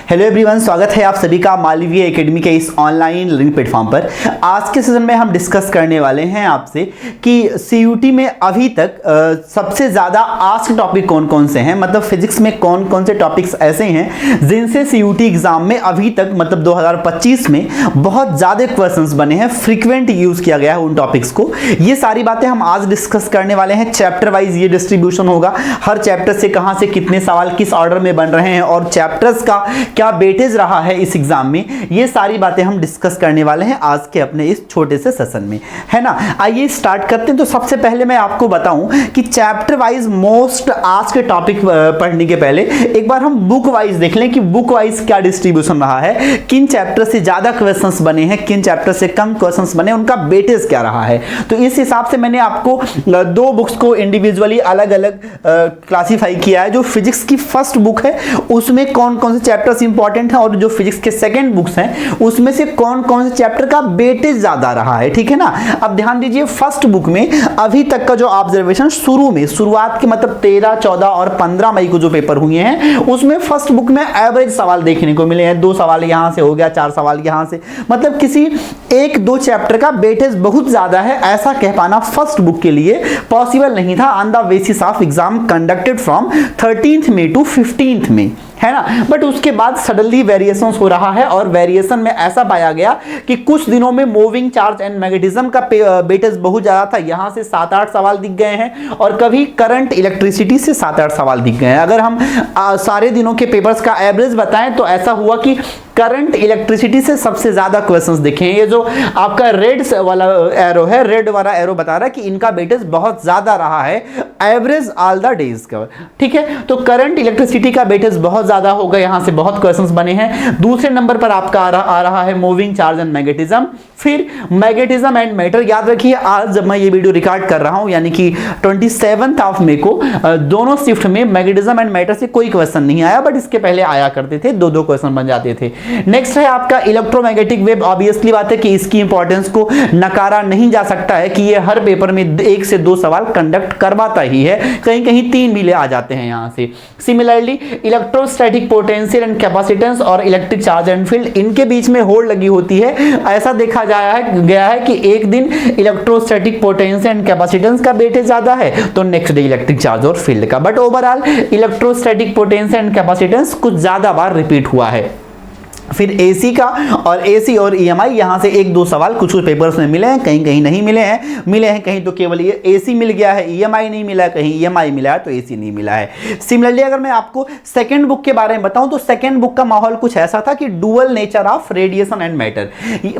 Hello everyone, स्वागत है आप सभी का मालवीय एकेडमी के इस ऑनलाइन लर्निंग प्लेटफॉर्म पर। आज के सेशन में हम डिस्कस करने वाले हैं आपसे कि सीयूटी में अभी तक सबसे ज़्यादा आस्क्ड टॉपिक कौन कौन से हैं, मतलब फिजिक्स में कौन कौन से टॉपिक्स ऐसे हैं जिनसे सीयूटी एग्जाम में अभी तक मतलब 2025 में बहुत ज़्यादा क्वेश्चंस बने हैं, फ्रीक्वेंट यूज़ किया गया है उन टॉपिक्स को। ये सारी बातें हम आज डिस्कस करने वाले हैं। चैप्टर वाइज ये डिस्ट्रीब्यूशन होगा, हर चैप्टर से कहाँ से कितने सवाल किस ऑर्डर में बन रहे हैं और चैप्टर्स का क्या वेटेज रहा है इस एग्जाम में, ये सारी बातें हम डिस्कस करने वाले हैं आज के अपने इस छोटे से सेशन में, है ना। आइए स्टार्ट करते हैं। तो सबसे पहले मैं आपको बताऊं कि चैप्टर वाइज मोस्ट आज के टॉपिक पढ़ने के पहले एक बार हम बुक वाइज देख लें कि बुक वाइज क्या डिस्ट्रीब्यूशन रहा है, किन चैप्टर से ज्यादा क्वेश्चंस बने हैं, किन चैप्टर से कम क्वेश्चंस बने, उनका वेटेज क्या रहा है। तो इस हिसाब से मैंने आपको दो बुक्स को इंडिविजुअली अलग अलग क्लासीफाई किया है। जो फिजिक्स की फर्स्ट बुक है उसमें कौन कौन से चैप्टर्स इंपॉर्टेंट है और जो फिजिक्स के सेकंड बुक्स हैं उसमें से कौन कौन से चैप्टर का वेटेज ज्यादा रहा है, ठीक है ना। अब ध्यान दीजिए, फर्स्ट बुक में अभी तक का जो ऑब्जर्वेशन शुरुआत के मतलब 13, 14 और 15 मई को जो पेपर हुए हैं उसमें फर्स्ट बुक में एवरेज सवाल देखने को मिले हैं। 2 सवाल यहां से हो गया, 4 सवाल यहां से, मतलब किसी 1-2 चैप्टर का वेटेज बहुत ज्यादा है ऐसा कह पाना फर्स्ट बुक के लिए पॉसिबल नहीं था on the basis of exam conducted from 13th May to 15th May, है ना। बट उसके बाद सडनली वेरिएशन हो रहा है और वेरिएशन में ऐसा पाया गया कि कुछ दिनों में मूविंग चार्ज एंड मैग्नेटिज्म का वेटेज बहुत ज्यादा था। यहां से 7-8 सवाल दिख गए हैं और कभी करंट इलेक्ट्रिसिटी से 7-8 सवाल दिख गए हैं। अगर हम सारे दिनों के पेपर्स का एवरेज बताएं तो ऐसा हुआ कि करंट इलेक्ट्रिसिटी से सबसे ज्यादा क्वेश्चंस दिखे हैं। ये जो आपका रेड वाला एरो है, रेड वाला एरो बता रहा है कि इनका वेटेज बहुत ज्यादा रहा है एवरेज ऑल द डेज का, ठीक है। तो करंट इलेक्ट्रिसिटी का वेटेज बहुत ज्यादा होगा, यहां से बहुत क्वेश्चंस बने हैं। दूसरे नंबर पर आपका आ रहा है मूविंग चार्ज एंड मैग्नेटिज्म, फिर मैग्नेटिज्म एंड मैटर। याद रखिए, आज जब मैं ये वीडियो रिकॉर्ड कर रहा हूं यानी कि 27 मई को दोनों शिफ्ट में मैग्नेटिज्म एंड मैटर से कोई क्वेश्चन नहीं आया, बट इसके पहले आया करते थे, 2-2 क्वेश्चन बन जाते थे। नेक्स्ट है आपका इलेक्ट्रोमैग्नेटिक वेव। ऑब्वियसली बात है कि इसकी इंपॉर्टेंस को नकारा नहीं जा सकता है कि ये हर पेपर में 1 से 2 सवाल कंडक्ट करवाता ही है, कहीं कहीं 3 भी ले आ जाते हैं यहां से। Similarly electrostatic potential and capacitance और इलेक्ट्रिक चार्ज एंड फील्ड, इनके बीच में होड़ लगी होती है। ऐसा देखा गया है कि एक दिन इलेक्ट्रोस्टैटिक पोटेंशियल एंड कैपेसिटेंस का वेटेज ज्यादा है तो नेक्स्ट डे इलेक्ट्रिक चार्ज और फील्ड का, but overall electrostatic potential and capacitance कुछ ज्यादा बार रिपीट हुआ है। फिर एसी का, और एसी और ईएमआई यहां से 1-2 सवाल कुछ पेपर्स में मिले हैं, कहीं कहीं नहीं मिले हैं कहीं तो केवल ये एसी मिल गया है, ईएमआई नहीं मिला है, कहीं ईएमआई मिला है तो एसी नहीं मिला है। सिमिलरली अगर मैं आपको सेकंड बुक के बारे में बताऊं तो सेकंड बुक का माहौल कुछ ऐसा था कि dual nature of radiation and matter,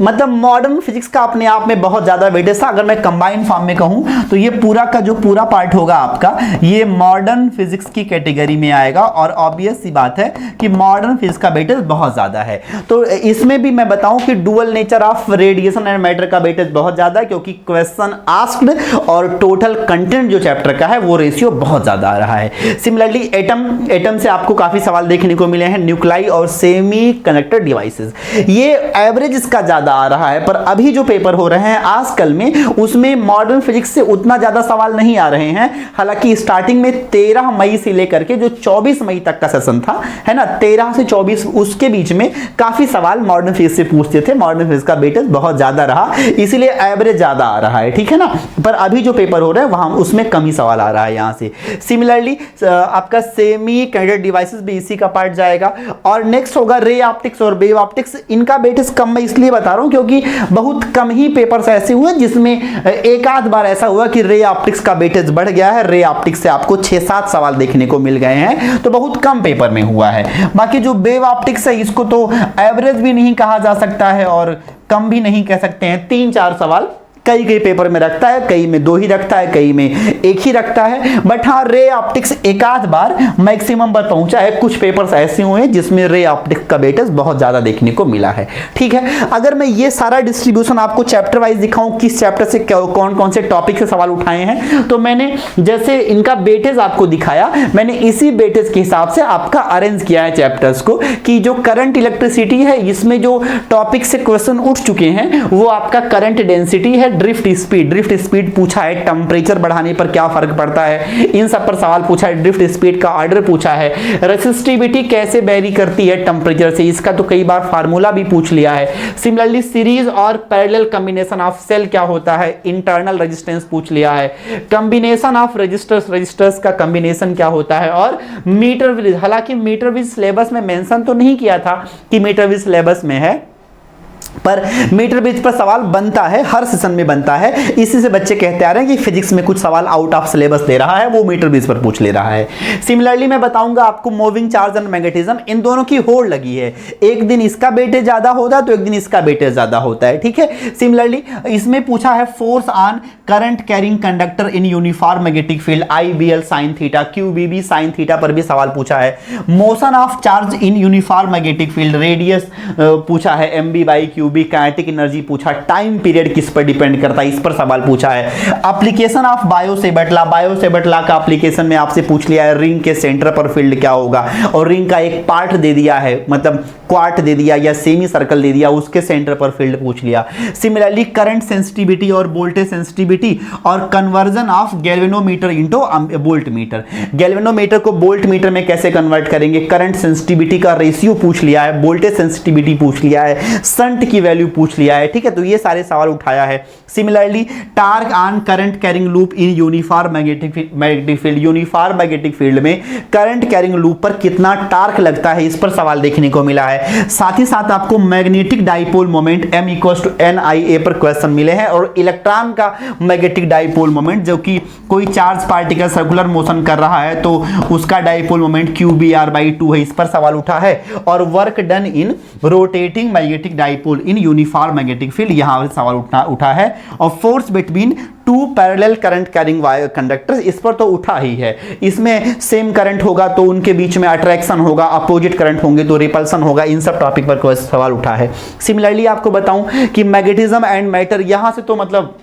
मतलब मॉडर्न फिजिक्स का अपने आप में बहुत ज्यादा वेटेज था। अगर मैं कंबाइंड फॉर्म में कहूं तो ये पूरा का जो पूरा पार्ट होगा आपका ये मॉडर्न फिजिक्स की कैटेगरी में आएगा और ऑब्वियस सी बात है कि मॉडर्न फिजिक्स का वेटेज बहुत ज्यादा है। तो इसमें भी मैं बताऊं कि dual nature of radiation and matter का वेटेज बहुत ज्यादा है क्योंकि क्वेश्चन आस्क्ड और टोटल कंटेंट जो चैप्टर का है वो रेशियो बहुत ज्यादा आ रहा है। सिमिलरली एटम से आपको काफी सवाल देखने को मिले हैं, न्यूक्लाई और सेमी कंडक्टर डिवाइसेस, ये एवरेज इसका ज्यादा आ रहा है। पर अभी जो पेपर हो रहे हैं आजकल में उसमें मॉडर्न फिजिक्स से उतना ज्यादा सवाल नहीं आ रहे हैं। हालांकि स्टार्टिंग में 13 मई से लेकर के जो 24 मई तक का सेशन था, है ना, 13 से 24 उसके बीच में काफी सवाल मॉडर्न फिजिक्स से पूछते थे। मॉडर्न फिजिक्स का वेटेज बहुत ज्यादा रहा, इसीलिए एवरेज ज्यादा आ रहा है, ठीक है ना। पर अभी जो पेपर हो रहा है वहां उसमें कम ही सवाल आ रहा है यहां से। सिमिलरली आपका सेमी कंडक्टर डिवाइसेस भी इसी का पार्ट जाएगा। और नेक्स्ट होगा रे ऑप्टिक्स और वेव ऑप्टिक्स। इनका वेटेज कम मैं इसलिए बता रहा हूं क्योंकि बहुत कम ही पेपर्स ऐसे हुए जिसमें एक आध बार ऐसा हुआ कि रे ऑप्टिक्स का वेटेज बढ़ गया है। रे ऑप्टिक्स से आपको 6-7 सवाल देखने को मिल गए हैं, तो बहुत कम पेपर में हुआ है। बाकी जो वेव ऑप्टिक्स है इसको तो एवरेज भी नहीं कहा जा सकता है और कम भी नहीं कह सकते हैं। 3-4 सवाल कई पेपर में रखता है, कई में 2 ही रखता है, कई में 1 ही रखता है। बट हाँ, रे ऑप्टिक्स एक आध बार मैक्सिमम पर पहुंचा है। कुछ पेपर्स ऐसे हुए हैं जिसमें रे ऑप्टिक्स का वेटेज बहुत ज्यादा देखने को मिला है, ठीक है। अगर मैं ये सारा डिस्ट्रीब्यूशन आपको चैप्टर वाइज दिखाऊं किस चैप्टर से कौन कौन से टॉपिक से सवाल उठाए हैं, तो मैंने जैसे इनका वेटेज आपको दिखाया, मैंने इसी वेटेज के हिसाब से आपका अरेंज किया है चैप्टर्स को कि जो करंट इलेक्ट्रिसिटी है इसमें जो टॉपिक से क्वेश्चन उठ चुके हैं वो आपका करंट डेंसिटी है, ड्रिफ्ट स्पीड पूछा है, टेम्परेचर बढ़ाने पर क्या फर्क पड़ता है, इन सब पर सवाल पूछा है, ड्रिफ्ट स्पीड का ऑर्डर पूछा है, रेसिस्टिविटी कैसे वेरी करती है टेम्परेचर से, इसका तो कई बार फार्मूला भी पूछ लिया है। सिमिलरली सीरीज और पैरेलल कॉम्बिनेशन ऑफ सेल क्या होता है, इंटरनल रेजिस्टेंस पूछ लिया है, कॉम्बिनेशन ऑफ रजिस्टर्स का कॉम्बिनेशन क्या होता है, और मीटर ब्रिज, हालांकि मीटर ब्रिज सिलेबस में मेंशन तो नहीं किया था कि मीटर ब्रिज सिलेबस में है, पर मीटर ब्रिज पर सवाल बनता है, हर सेशन में बनता है। इसी से बच्चे कहते आ रहे हैं कि फिजिक्स में कुछ सवाल आउट ऑफ सिलेबस दे रहा है, वो मीटर ब्रिज पर पूछ ले रहा है। सिमिलरली मैं बताऊंगा आपको मूविंग चार्ज एंड मैग्नेटिज्म, इन दोनों की होड़ लगी है, एक दिन इसका वेटेज ज्यादा होता है तो एक दिन इसका वेटेज ज्यादा होता है, ठीक है। सिमिलरली इसमें पूछा है force on current carrying conductor in uniform magnetic field, IBL sin theta, QBB sin theta पर भी सवाल पूछा है। Motion of charge in uniform magnetic field, radius पूछा है, MB/QB, काइनेटिक एनर्जी पूछा, टाइम पीरियड किस पर डिपेंड करता है, इस पर सवाल पूछा है। एप्लीकेशन ऑफ बायो-सेवर्ट लॉ का एप्लीकेशन में आपसे पूछ लिया है, रिंग के सेंटर पर फील्ड क्या होगा, और रिंग का एक पार्ट दे दिया है, मतलब क्वार्ट दे दिया या सेमी सर्कल दे दिया, उसके सेंटर पर फील्ड पूछ लिया। सिमिलरली करंट सेंसिटिविटी और वोल्टेज सेंसिटिविटी और conversion of galvanometer into volt meter, galvanometer को वोल्ट मीटर में कैसे कन्वर्ट करेंगे, करंट सेंसिटिविटी का रेशियो पूछ लिया है, वोल्टेज सेंसिटिविटी पूछ लिया है, शंट की वैल्यू पूछ लिया है, ठीक है। तो ये सारे सवाल उठाया है। Similarly torque on current carrying loop in uniform magnetic field, uniform magnetic field में करंट कैरिंग लूप पर कितना टार्क लगता है, इस पर सवाल देखने को मिला है। साथ ही साथ आपको magnetic dipole moment M = NIA पर क्वेश्चन मिले हैं, और इलेक्ट्रॉन का मैग्नेटिक डाइपोल मोमेंट, जो कि कोई चार्ज पार्टिकल सर्कुलर मोशन कर रहा है तो उसका डाइपोल मोमेंट QBR/2 है, इस पर सवाल उठा है। और work done in rotating magnetic dipole in uniform magnetic field, यहां से सवाल उठा है। और force between two parallel current carrying conductors, इस पर तो उठा ही है, इसमें सेम करंट होगा तो उनके बीच में अट्रैक्शन होगा, अपोजिट करंट होंगे तो रिपल्सन होगा, इन सब टॉपिक पर कोई सवाल उठा है। सिमिलरली आपको बताऊं कि मैग्नेटिज्म एंड मैटर, यहां से तो मतलब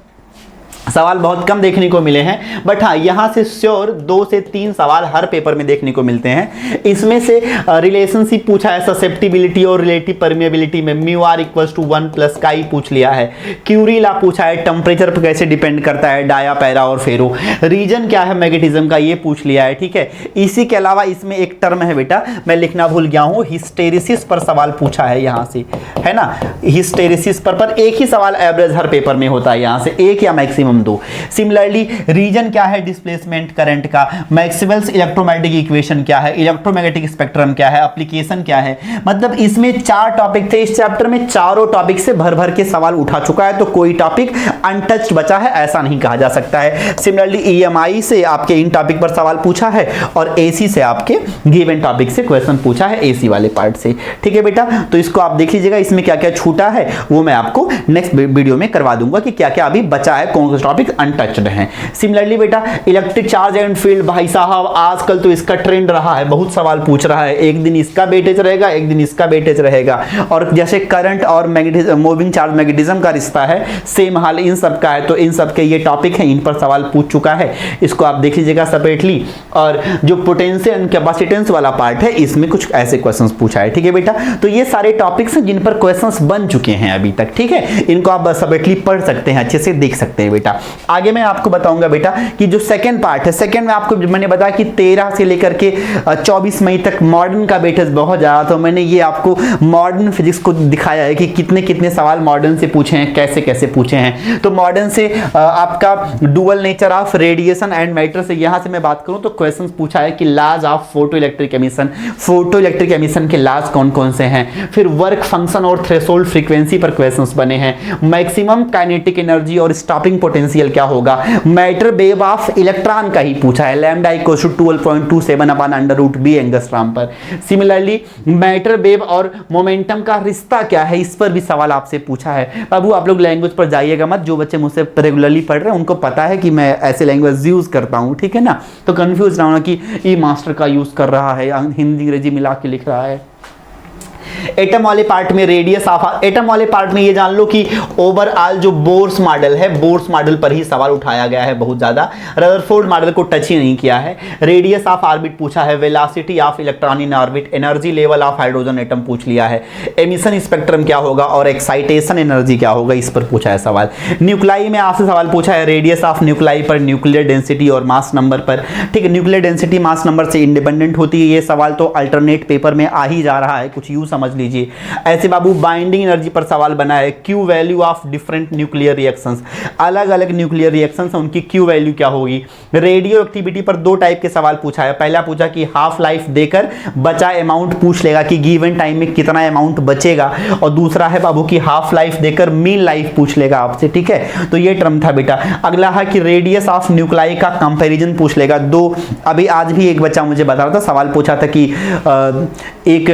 सवाल बहुत कम देखने को मिले हैं, बट हाँ यहां से श्योर 2 से 3 सवाल हर पेपर में देखने को मिलते हैं। इसमें से रिलेशनशिप पूछा है ससेप्टिबिलिटी और रिलेटिव परमिएबिलिटी में, μR = 1 + chi पूछ लिया है। क्यूरी लॉ पूछा है, टेम्परेचर पर कैसे डिपेंड करता है, डाया, पैरा और फेरो। रीजन क्या है मैग्नेटिज्म का, ये पूछ लिया है, ठीक है। इसी के अलावा इसमें एक टर्म है बेटा, मैं लिखना भूल गया हूं, हिस्टेरिसिस पर सवाल पूछा है यहां से, है ना। हिस्टेरिसिस पर एक ही सवाल एवरेज हर पेपर में होता है, यहां से एक या मैक्सिमम 2। सिमिलरली रीजन क्या है डिस्प्लेसमेंट करंट का, मैक्सवेल्स इलेक्ट्रोमैग्नेटिक इक्वेशन क्या है, इलेक्ट्रोमैग्नेटिक स्पेक्ट्रम क्या है, एप्लीकेशन क्या है। मतलब इसमें 4 टॉपिक थे, इस चैप्टर में चारों टॉपिक से भर भर के सवाल उठा चुका है, तो कोई टॉपिक अनटच्ड बचा है ऐसा नहीं कहा जा सकता है। सिमिलरली EMI से आपके इन टॉपिक पर सवाल पूछा है, और AC से आपके गिवन टॉपिक से क्वेश्चन पूछा है, AC वाले पार्ट से, ठीक है बेटा। तो इसको आप देख लीजिएगा, इसमें क्या क्या छूटा है वो मैं आपको नेक्स्ट वीडियो में करवा दूंगा कि क्या क्या अभी बचा है, कौन से टॉपिक अनटच्ड हैं। सिमिलरली बेटा इलेक्ट्रिक चार्ज एंड फील्ड, भाई साहब आजकल तो इसका ट्रेंड रहा है, बहुत सवाल पूछ रहा है, एक दिन इसका वेटेज रहेगा, एक दिन इसका वेटेज रहेगा। और जैसे करंट और मैग्नेटिज्म, मूविंग चार्ज मैग्नेटिज्म का रिश्ता है, सेम हाल इन सब का है, तो इन सब के ये टॉपिक हैं, इन पर सवाल पूछ चुका है, इसको आप देख लीजिएगा सेपरेटली। और जो पोटेंशियल एंड कैपेसिटेंस वाला पार्ट है, इसमें कुछ ऐसे क्वेश्चंस पूछा है, ठीक है बेटा। तो ये सारे टॉपिक्स हैं जिन पर क्वेश्चंस बन चुके हैं अभी तक, ठीक है। इनको आप सेपरेटली पढ़ सकते हैं, अच्छे से देख सकते हैं बेटा। आगे मैं आपको बताऊंगा बेटा कि जो सेकंड पार्ट है, सेकंड में आपको मैंने बताया कि 13 से लेकर के 24 मई तक मॉडर्न का वेटेज बहुत ज्यादा, तो मैंने ये आपको मॉडर्न फिजिक्स को दिखाया है कि कितने कितने सवाल मॉडर्न से पूछे हैं, कैसे कैसे पूछे हैं। तो मॉडर्न से आपका dual nature of radiation and matter से, यहां से मैं बात करूं तो क्वेश्चन पूछा है कि laws of photo electric emission, photo electric emission के लॉज कौन कौन से हैं। फिर वर्क फंक्शन और थ्रेशोल्ड फ्रीक्वेंसी पर क्वेश्चंस बने हैं। मैक्सिमम काइनेटिक एनर्जी और स्टॉपिंग पोटेंशियल क्या होगा। मैटर वेव ऑफ इलेक्ट्रॉन का ही पूछा है, लैम्डा = 12.27/√b एंगस्ट्रॉम पर। सिमिलरली मैटर वेव और मोमेंटम का रिश्ता क्या है, इस पर भी सवाल आपसे पूछा है। बाबू आप लोग लैंग्वेज पर जाइएगा मत, जो बच्चे मुझसे रेगुलरली पढ़ रहे हैं उनको पता है कि मैं ऐसे लैंग्वेज यूज करता हूं, ठीक है ना। तो कंफ्यूज ना होना कि ई मास्टर का यूज कर रहा है या हिंदी अंग्रेजी मिला के लिख रहा है। एटम वाले पार्ट में रेडियस ऑफ एटम वाले पार्ट में ये जान लो कि ओवरऑल जो बोर्स मॉडल है, बोर्स मॉडल पर ही सवाल उठाया गया है बहुत ज्यादा, रदरफोर्ड मॉडल को टच ही नहीं किया है। रेडियस ऑफ ऑर्बिट पूछा है, velocity of electron in orbit, energy level of hydrogen atom पूछ लिया है, एमिशन स्पेक्ट्रम क्या होगा और एक्साइटेशन एनर्जी क्या होगा, इस पर पूछा है सवाल। न्यूक्लाई में आपसे सवाल पूछा है रेडियस ऑफ न्यूक्लाई पर, न्यूक्लियर डेंसिटी और मास नंबर पर, ठीक है। न्यूक्लियर डेंसिटी मास नंबर से इंडिपेंडेंट होती है। ये सवाल तो अल्टरनेट पेपर में आ ही जा रहा है, कुछ यूं समझ लीजिए। ऐसे बाबू बाइंडिंग एनर्जी पर सवाल बना है, Q value of different nuclear reactions, अलग अलग न्यूक्लियर रिएक्शंस हैं उनकी क्यू वैल्यू क्या होगी। रेडियो एक्टिविटी पर दो टाइप के सवाल पूछा है। पहला पूछा कि हाफ लाइफ देकर बचा अमाउंट पूछ लेगा कि गिवन टाइम में कितना अमाउंट बचेगा, और दूसरा है बाबू की हाफ लाइफ देकर मीन लाइफ पूछ लेगा आपसे, ठीक है। तो ये टर्म था बेटा। अगला है कि रेडियस ऑफ न्यूक्लाई का कंपैरिजन पूछ लेगा। दो अभी आज भी एक बच्चा मुझे बता रहा था, सवाल पूछा था कि एक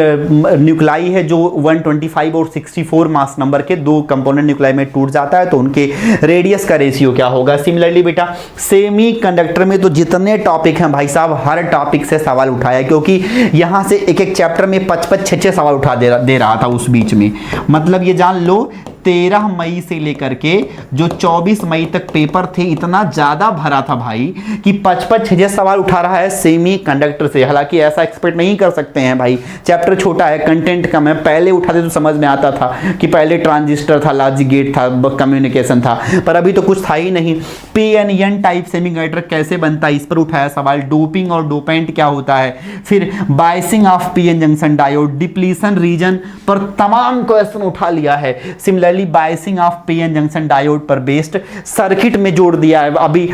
न्यूक्लाई है जो 125 और 64 मास नंबर के दो कंपोनेंट न्यूक्लाई में टूट जाता है, तो उनके रेडियस का रेशियो क्या होगा। सिमिलरली बेटा सेमी कंडक्टर में तो जितने टॉपिक हैं भाई साहब, हर टॉपिक से सवाल उठाया, क्योंकि यहां से एक एक चैप्टर में 5-5 6 सवाल उठा दे रहा था उस बीच में। मतलब ये जान लो 13 मई से लेकर के जो 24 मई तक पेपर थे, इतना ज्यादा भरा था भाई कि 5-5 सवाल उठा रहा है सेमी कंडक्टर से। हालांकि ऐसा एक्सपेक्ट नहीं कर सकते हैं भाई, चैप्टर छोटा है, कंटेंट कम है। पहले उठाते तो समझ में आता था कि पहले ट्रांजिस्टर था, लॉजिक गेट था, कम्युनिकेशन था, पर अभी तो कुछ था ही नहीं। PN टाइप सेमी कंडक्टर कैसे बनता है, इस पर उठाया सवाल। डोपिंग और डोपेंट क्या होता है, फिर biasing of PN junction diode, depletion region पर तमाम क्वेश्चन उठा लिया है। Similar biasing of PN junction diode पर बेस्ड सर्किट में जोड़ दिया है। अभी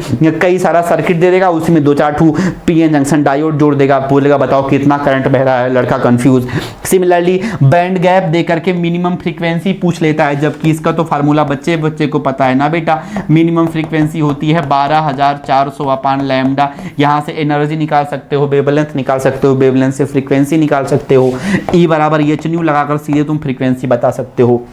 कई सारा सर्किट दे देगा, उसमें 2-4 ठू PN जंक्शन डायोड जोड़ देगा, बोलेगा बताओ कितना करंट बह रहा है, लड़का कंफ्यूज। सिमिलरली बैंड गैप देकर के मिनिमम फ्रीक्वेंसी पूछ लेता है, जबकि इसका तो फार्मूला बच्चे को पता है ना बेटा। मिनिमम फ्रीक्वेंसी होती है 12400 अपान लैम्डा। यहां से एनर्जी निकाल सकते हो, वेवलेंथ निकाल सकते हो, वेवलेंथ से फ्रीक्वेंसी निकाल सकते हो, E बराबर hν लगाकर सीधे तुम फ्रीक्वेंसी बता सकते हो।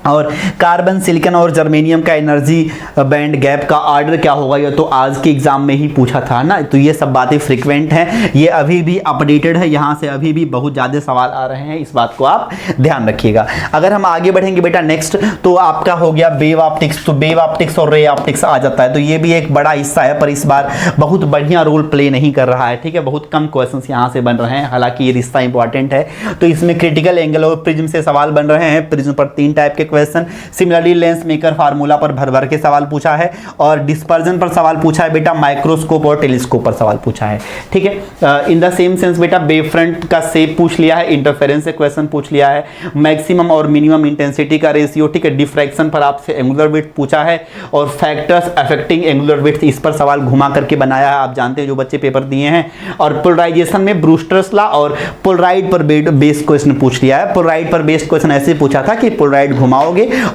और कार्बन, सिलिकॉन और जर्मेनियम का एनर्जी बैंड गैप का ऑर्डर क्या होगा, ये तो आज के एग्जाम में ही पूछा था ना। तो ये सब बातें फ्रीक्वेंट हैं, ये अभी भी अपडेटेड है, यहाँ से अभी भी बहुत ज़्यादा सवाल आ रहे हैं, इस बात को आप ध्यान रखिएगा। अगर हम आगे बढ़ेंगे बेटा नेक्स्ट, तो आपका हो गया वेव ऑप्टिक्स। तो वेव ऑप्टिक्स और रे ऑप्टिक्स आ जाता है, तो ये भी एक बड़ा हिस्सा है, पर इस बार बहुत बढ़िया रोल प्ले नहीं कर रहा है, ठीक है। बहुत कम क्वेश्चन यहाँ से बन रहे हैं, हालांकि ये रिश्ता इंपॉर्टेंट है। तो इसमें क्रिटिकल एंगल और प्रिज्म से सवाल बन रहे हैं। प्रिज्म पर 3 टाइप के question, similarly lens maker formula पर भर के सवाल पूछा है, और डिस्पर्जन पर सवाल पूछा है बेटा, माइक्रोस्कोप और टेलीस्कोप पर सवाल पूछा है, ठीक है। इन द सेम सेंस बेटा वेव फ्रंट का शेप पूछ लिया है, इंटरफेरेंस से क्वेश्चन पूछ लिया है, मैक्सिमम और मिनिमम इंटेंसिटी का रेशियो, ठीक है। डिफ्रैक्शन पर आपसे एंगुलर विड्थ पूछा है, और फैक्टर्स अफेक्टिंग एंगुलर विड्थ, इस पर सवाल घुमा करके बनाया है, आप जानते हैं जो बच्चे पेपर दिए हैं। और पोलराइजेशन में ब्रूस्टर्स लॉ और पोलराइड पर बेस्ड क्वेश्चन पूछ लिया है। पोलराइड पर बेस्ड क्वेश्चन ऐसे पूछा था कि पोलराइड घुमाओगे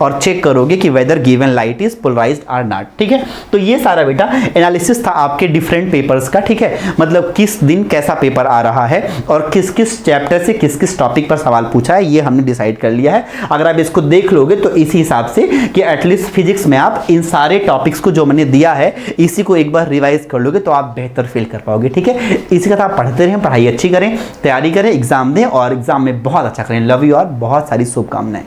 और चेक करोगे कि whether given light is polarised और नॉट, ठीक है। तो ये सारा बेटा एनालिसिस था आपके डिफरेंट पेपर्स का, ठीक है। मतलब किस दिन कैसा पेपर आ रहा है और किस किस चैप्टर से किस किस टॉपिक पर सवाल पूछा है, ये हमने डिसाइड कर लिया है। अगर आप इसको देख लोगे तो इसी हिसाब से कि एटलीस्ट फिजिक्स में आप इन सारे टॉपिक्स को जो मैंने दिया है इसी को एक बार रिवाइज कर लोगे तो आप बेहतर फील कर पाओगे, ठीक है। इसी का आप पढ़ते रहें, पढ़ाई अच्छी करें, तैयारी करें, एग्जाम दें और एग्जाम में बहुत अच्छा करें। लव यू और बहुत सारी शुभकामनाएं।